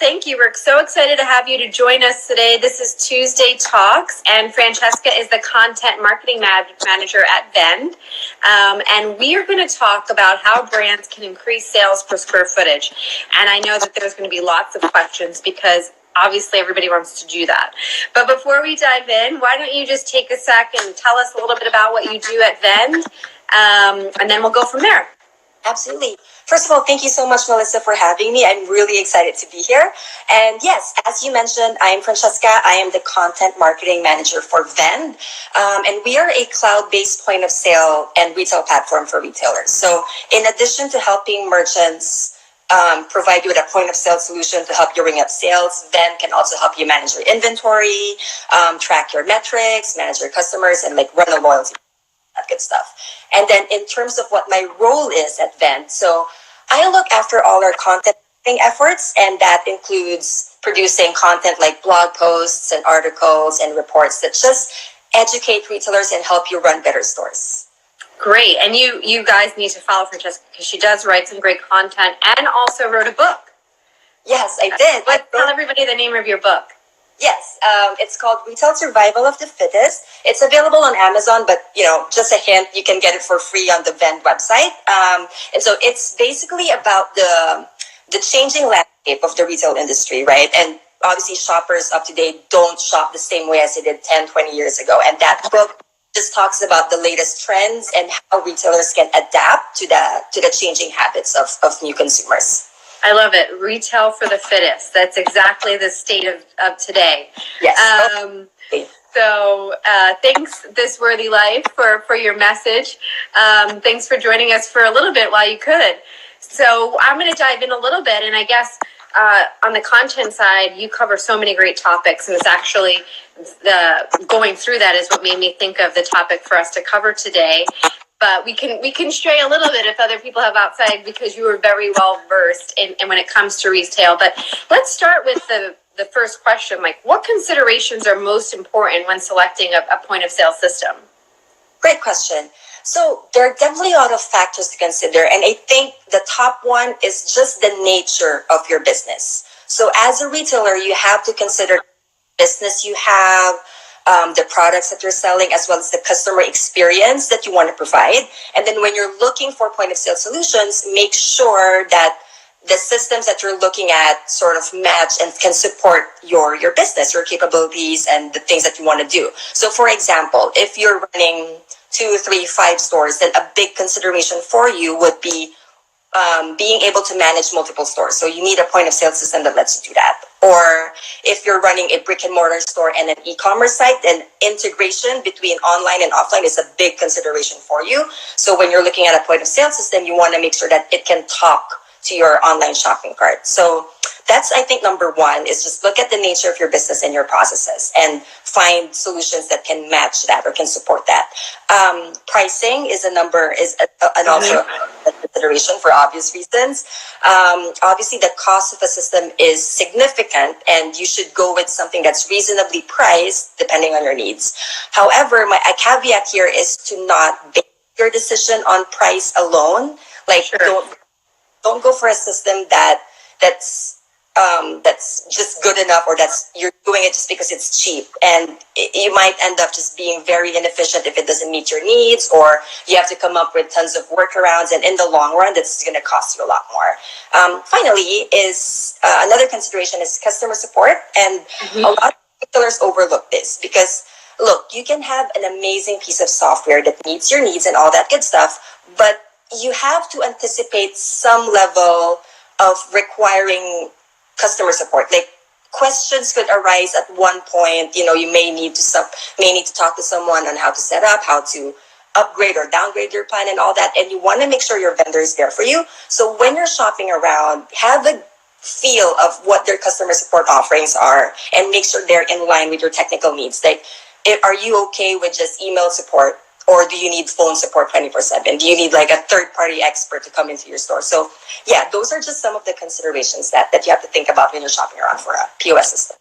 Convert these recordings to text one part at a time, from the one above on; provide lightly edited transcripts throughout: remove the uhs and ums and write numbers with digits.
Thank you. We're so excited to have you to join us today. This is Tuesday Talks, and Francesca is the content marketing manager at Vend. And we are going to talk about how brands can increase sales per square footage. And I know that there's going to be lots of questions because obviously everybody wants to do that. But before we dive in, why don't you just take a sec and tell us a little bit about what you do at Vend, and then we'll go from there. Absolutely. First of all, thank you so much, Melissa, for having me. I'm really excited to be here. And yes, as you mentioned, I am Francesca. I am the content marketing manager for Vend. And we are a cloud-based point of sale and retail platform for retailers. So in addition to helping merchants provide you with a point of sale solution to help you ring up sales, Vend can also help you manage your inventory, track your metrics, manage your customers, and run a loyalty. That good stuff. And then in terms of what my role is at Vend, so I look after all our content efforts, and that includes producing content like blog posts and articles and reports that just educate retailers and help you run better stores. Great. And you guys need to follow Francesca because she does write some great content and also wrote a book. Yes, I did. Tell everybody the name of your book. Yes, it's called Retail Survival of the Fittest. It's available on Amazon, but just a hint, you can get it for free on the Vend website. And so it's basically about the changing landscape of the retail industry, right? And obviously shoppers up to date don't shop the same way as they did 10, 20 years ago. And that book just talks about the latest trends and how retailers can adapt to the changing habits of new consumers. I love it. Retail for the fittest. That's exactly the state of today. Yes. So thanks, This Worthy Life, for your message. Thanks for joining us for a little bit while you could. So I'm going to dive in a little bit. And I guess on the content side, you cover so many great topics. And it's actually going through that is what made me think of the topic for us to cover today. But we can stray a little bit if other people have outside because you are very well versed in when it comes to retail. But let's start with the first question. What considerations are most important when selecting a point of sale system? Great question. So there are definitely a lot of factors to consider. And I think the top one is just the nature of your business. So as a retailer, you have to consider the business you have, the products that you're selling, as well as the customer experience that you want to provide. And then when you're looking for point of sale solutions, make sure that the systems that you're looking at sort of match and can support your business, your capabilities, and the things that you want to do. So for example, if you're running 2, 3, 5 stores, then a big consideration for you would be being able to manage multiple stores. So you need a point of sale system that lets you do that. Or if you're running a brick and mortar store and an e-commerce site, then integration between online and offline is a big consideration for you. So when you're looking at a point of sale system, you want to make sure that it can talk to your online shopping cart. So that's, I think, number one, is just look at the nature of your business and your processes and find solutions that can match that or can support that. Pricing is also a consideration for obvious reasons. Obviously, the cost of a system is significant, and you should go with something that's reasonably priced depending on your needs. However, a caveat here is to not base your decision on price alone. Sure. Don't go for a system that's just good enough, or you're doing it just because it's cheap, and you might end up just being very inefficient if it doesn't meet your needs, or you have to come up with tons of workarounds, and in the long run that's going to cost you a lot more. Finally, is another consideration is customer support, and a lot of retailers overlook this because look, you can have an amazing piece of software that meets your needs and all that good stuff, but you have to anticipate some level of requiring customer support. Questions could arise at one point. You may need to talk to someone on how to set up, how to upgrade or downgrade your plan and all that. And you want to make sure your vendor is there for you. So when you're shopping around, have a feel of what their customer support offerings are and make sure they're in line with your technical needs. Are you okay with just email support? Or do you need phone support 24/7? Do you need a third-party expert to come into your store? So yeah, those are just some of the considerations that you have to think about when you're shopping around for a POS system.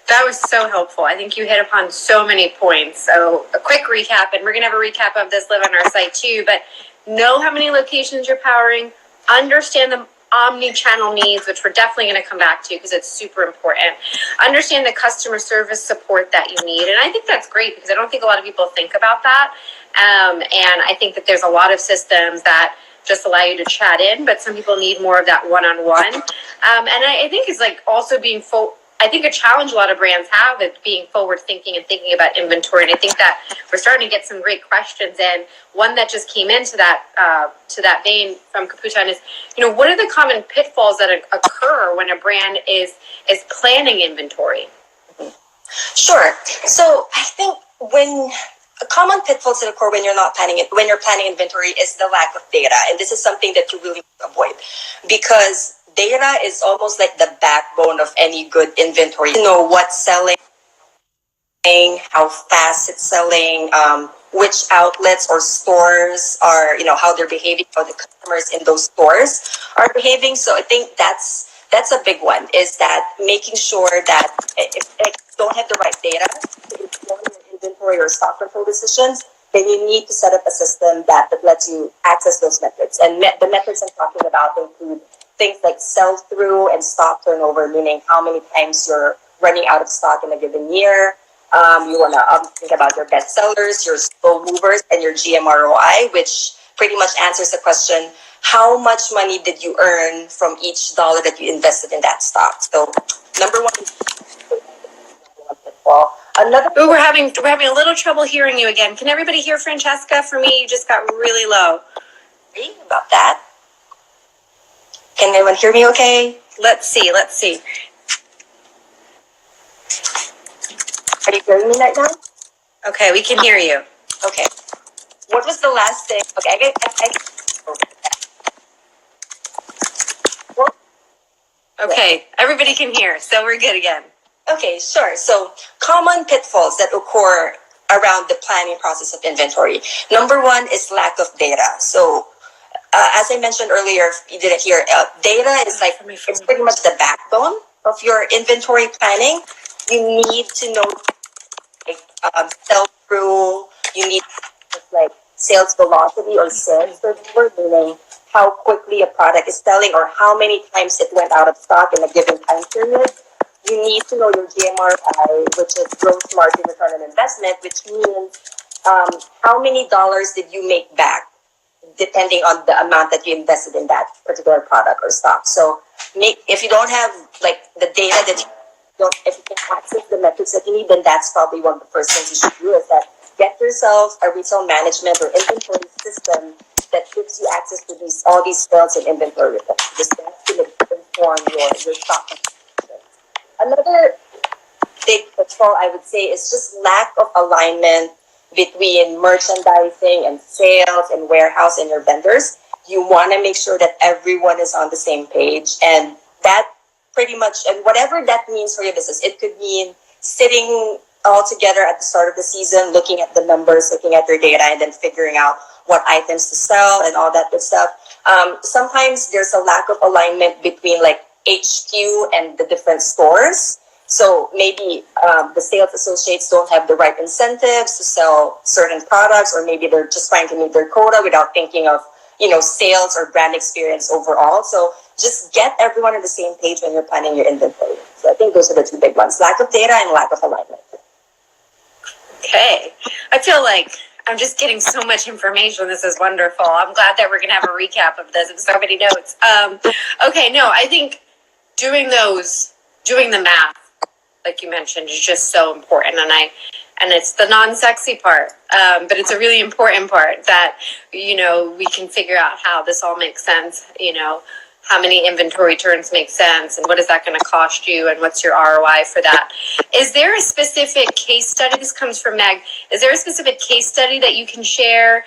That was so helpful. I think you hit upon so many points. So a quick recap, and we're going to have a recap of this live on our site too, but know how many locations you're powering, understand the omni-channel needs, which we're definitely going to come back to because it's super important. Understand the customer service support that you need. And I think that's great because I don't think a lot of people think about that. And I think that there's a lot of systems that just allow you to chat in, but some people need more of that one-on-one. And I think it's like also being I think a challenge a lot of brands have is being forward thinking and thinking about inventory. And I think that we're starting to get some great questions. And one that just came into that vein from Kaputan is, what are the common pitfalls that occur when a brand is planning inventory? Sure. So I think when common pitfalls that occur when you're planning inventory is the lack of data. And this is something that you really avoid because data is almost like the backbone of any good inventory. You know what's selling, how fast it's selling, which outlets or stores are, how they're behaving, how the customers in those stores are behaving. So I think that's a big one, is that making sure that if you don't have the right data to inform your inventory or stock control decisions, then you need to set up a system that lets you access those metrics. And the metrics I'm talking about include things like sell-through and stock turnover, meaning how many times you're running out of stock in a given year. You want to think about your best sellers, your slow movers, and your GMROI, which pretty much answers the question, how much money did you earn from each dollar that you invested in that stock? So number one is Ooh, we're having a little trouble hearing you again. Can everybody hear Francesca? For me, you just got really low. Sorry about that. Can anyone hear me okay? Let's see. Are you hearing me right now? Okay, we can hear you. Okay. What was the last thing? Okay, Okay, everybody can hear, so we're good again. Okay, sure. So common pitfalls that occur around the planning process of inventory. Number one is lack of data. So as I mentioned earlier, if you didn't hear, data is it's pretty much the backbone of your inventory planning. You need to know sell-through, you need sales velocity or sales turnover, meaning how quickly a product is selling or how many times it went out of stock in a given time period. You need to know your GMRI, which is gross margin return on investment, which means how many dollars did you make back depending on the amount that you invested in that particular product or stock. So if you don't have the data that if you can access the metrics that you need, then that's probably one of the first things you should do, is that get yourself a retail management or inventory system that gives you access to all these sales and inventory reports. This can inform your stock. Another big pitfall, I would say, is just lack of alignment between merchandising and sales and warehouse and your vendors. You want to make sure that everyone is on the same page, and that pretty much, and whatever that means for your business, it could mean sitting all together at the start of the season, looking at the numbers, looking at your data, and then figuring out what items to sell and all that good stuff. Sometimes there's a lack of alignment between HQ and the different stores. So maybe the sales associates don't have the right incentives to sell certain products, or maybe they're just trying to meet their quota without thinking of, sales or brand experience overall. So just get everyone on the same page when you're planning your inventory. So I think those are the two big ones: lack of data and lack of alignment. Okay. I feel like I'm just getting so much information. This is wonderful. I'm glad that we're going to have a recap of this and so many notes. Okay, no, I think doing the math, like you mentioned, is just so important. And it's the non-sexy part, but it's a really important part that, we can figure out how this all makes sense, how many inventory turns make sense, and what is that going to cost you, and what's your ROI for that. Is there a specific case study? This comes from Meg. Is there a specific case study that you can share,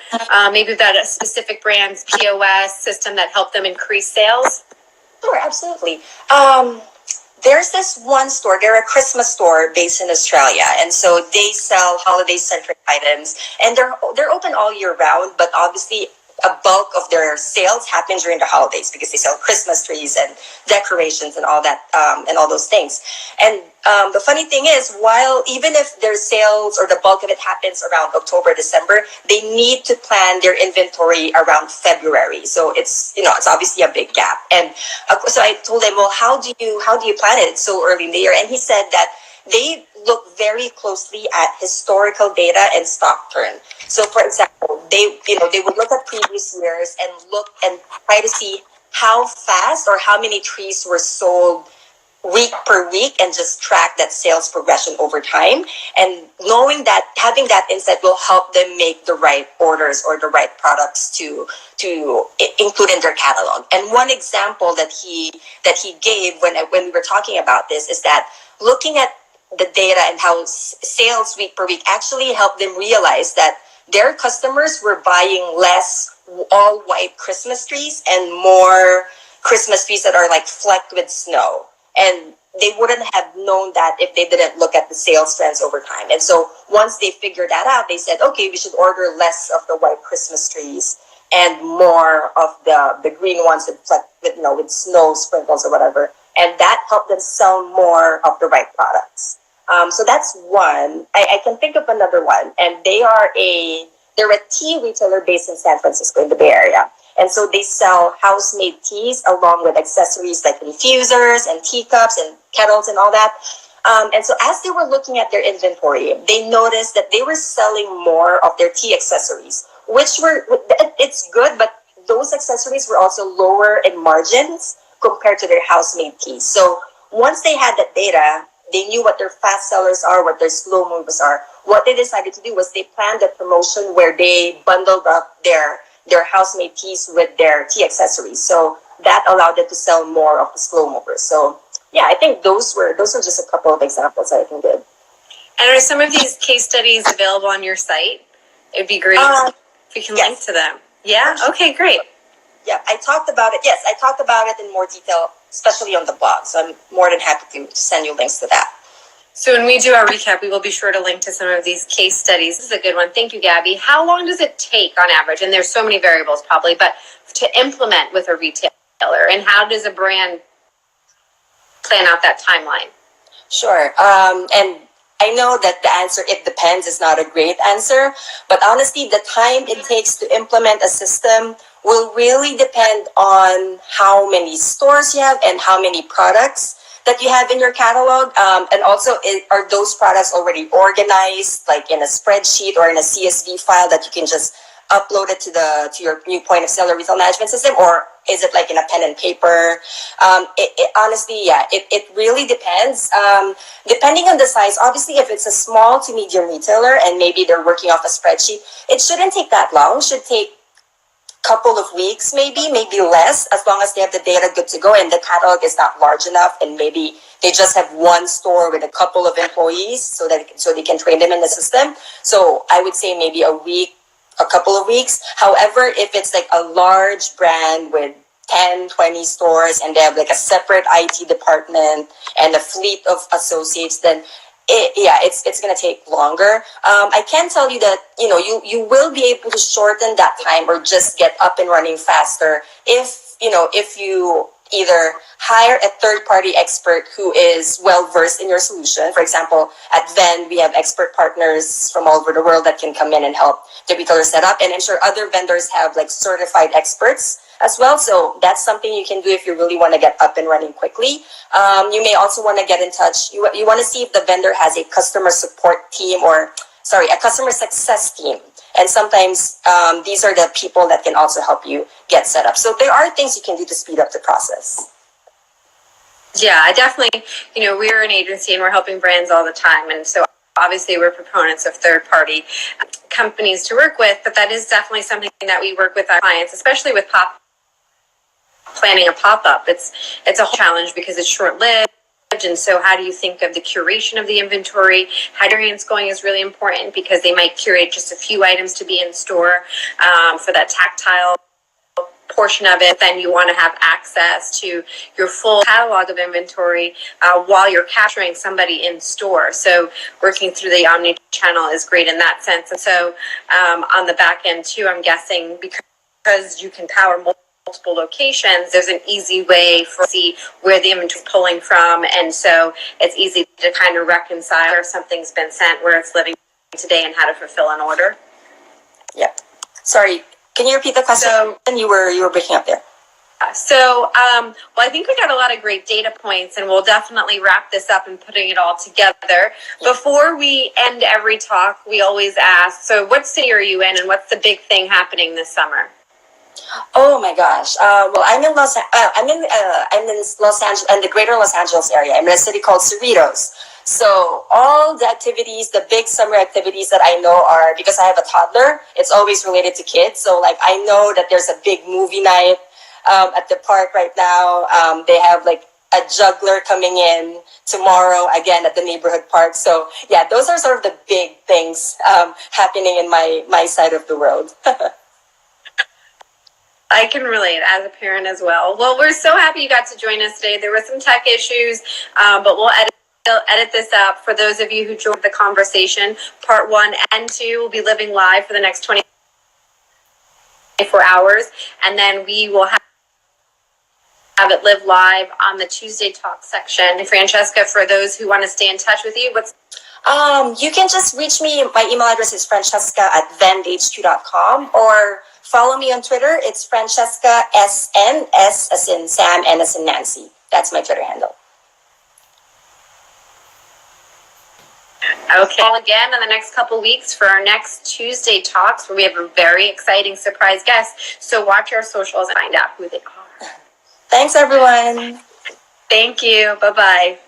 maybe about a specific brand's POS system that helped them increase sales? Sure, absolutely. There's this one store, they're a Christmas store based in Australia, and so they sell holiday-centric items, and they're open all year round, but obviously a bulk of their sales happen during the holidays because they sell Christmas trees and decorations and all that, and all those things. And the funny thing is, while even if their sales or the bulk of it happens around October, December, they need to plan their inventory around February. So it's obviously a big gap. And so I told him, well, how do you plan it so early in the year? And he said that they look very closely at historical data and stock turn. So, for example, they would look at previous years and look and try to see how fast or how many trees were sold week per week, and just track that sales progression over time. And knowing that, having that insight will help them make the right orders or the right products to include in their catalog. And one example that he gave when we were talking about this is that looking at the data and how sales week per week actually helped them realize that their customers were buying less all white Christmas trees and more Christmas trees that are like flecked with snow. And they wouldn't have known that if they didn't look at the sales trends over time. And so once they figured that out, they said, okay, we should order less of the white Christmas trees and more of the green ones with snow sprinkles or whatever. And that helped them sell more of the right products. So that's one. I can think of another one, and they're a tea retailer based in San Francisco in the Bay Area. And so they sell house-made teas along with accessories like infusers and teacups and kettles and all that. And so as they were looking at their inventory, they noticed that they were selling more of their tea accessories, it's good, but those accessories were also lower in margins compared to their house-made teas. So once they had that data, they knew what their fast sellers are, what their slow movers are. What they decided to do was they planned a promotion where they bundled up their house-made teas with their tea accessories. So that allowed them to sell more of the slow movers. So yeah, I think those are just a couple of examples that I can give. And are some of these case studies available on your site? It'd be great if you can link to them. Yeah? Okay, great. Yeah, I talked about it. Yes, I talked about it in more detail, especially on the blog. So I'm more than happy to send you links to that. So when we do our recap, we will be sure to link to some of these case studies. This is a good one. Thank you, Gabby. How long does it take on average? And there's so many variables probably, but to implement with a retailer, and how does a brand plan out that timeline? Sure. And I know that the answer, it depends, is not a great answer, but honestly, the time it takes to implement a system will really depend on how many stores you have and how many products that you have in your catalog. And also, are those products already organized, like in a spreadsheet or in a CSV file that you can just upload it to your new point of sale or retail management system, or is it like in a pen and paper? Honestly, yeah, it really depends. Depending on the size, obviously, if it's a small to medium retailer and maybe they're working off a spreadsheet, it shouldn't take that long. It should take couple of weeks, maybe less, as long as they have the data good to go and the catalog is not large enough, and maybe they just have one store with a couple of employees so they can train them in the system. So I would say maybe a week, a couple of weeks. However, if it's like a large brand with 10, 20 stores and they have like a separate IT department and a fleet of associates, then it's going to take longer. I can tell you that, you will be able to shorten that time or just get up and running faster if you either hire a third-party expert who is well-versed in your solution. For example, at Vend, we have expert partners from all over the world that can come in and help the retailer set up. And I'm sure other vendors have like certified experts as well. So that's something you can do if you really want to get up and running quickly. You may also want to get in touch. You want to see if the vendor has a customer support team a customer success team. And sometimes these are the people that can also help you get set up. So there are things you can do to speed up the process. Yeah, I definitely, we're an agency and we're helping brands all the time. And so obviously we're proponents of third-party companies to work with, but that is definitely something that we work with our clients, especially with planning a pop-up. It's a whole challenge because it's short-lived. And so how do you think of the curation of the inventory? How experience going is really important because they might curate just a few items to be in store for that tactile portion of it. Then you want to have access to your full catalog of inventory while you're capturing somebody in store. So working through the omni-channel is great in that sense. And so on the back end too, I'm guessing because because you can power multiple locations, there's an easy way for see where the inventory is pulling from, and so it's easy to kind of reconcile if something's been sent, where it's living today, and how to fulfill an order. Yep. Sorry, can you repeat the question? So, you were breaking up there. Well, I think we got a lot of great data points, and we'll definitely wrap this up and putting it all together. Before we end every talk, we always ask, so what city are you in, and what's the big thing happening this summer? Oh my gosh. Well, I'm in Los Angeles, in the greater Los Angeles area. I'm in a city called Cerritos. So all the activities, the big summer activities that I know are, because I have a toddler, it's always related to kids. So like I know that there's a big movie night at the park right now. They have like a juggler coming in tomorrow again at the neighborhood park. So yeah, those are sort of the big things happening in my side of the world. I can relate as a parent as well. Well, we're so happy you got to join us today. There were some tech issues, but we'll edit this up. For those of you who joined the conversation, part 1 and 2 will be living live for the next 24 hours, and then we will have it live live on the Tuesday Talk section. And Francesca, for those who want to stay in touch with you, you can just reach me. My email address is francesca@vendhq.com, or follow me on Twitter. It's Francesca SN, S as in Sam, N as in Nancy. That's my Twitter handle. Okay. Well, again, in the next couple weeks for our next Tuesday Talks, where we have a very exciting surprise guest. So watch our socials and find out who they are. Thanks, everyone. Thank you. Bye-bye.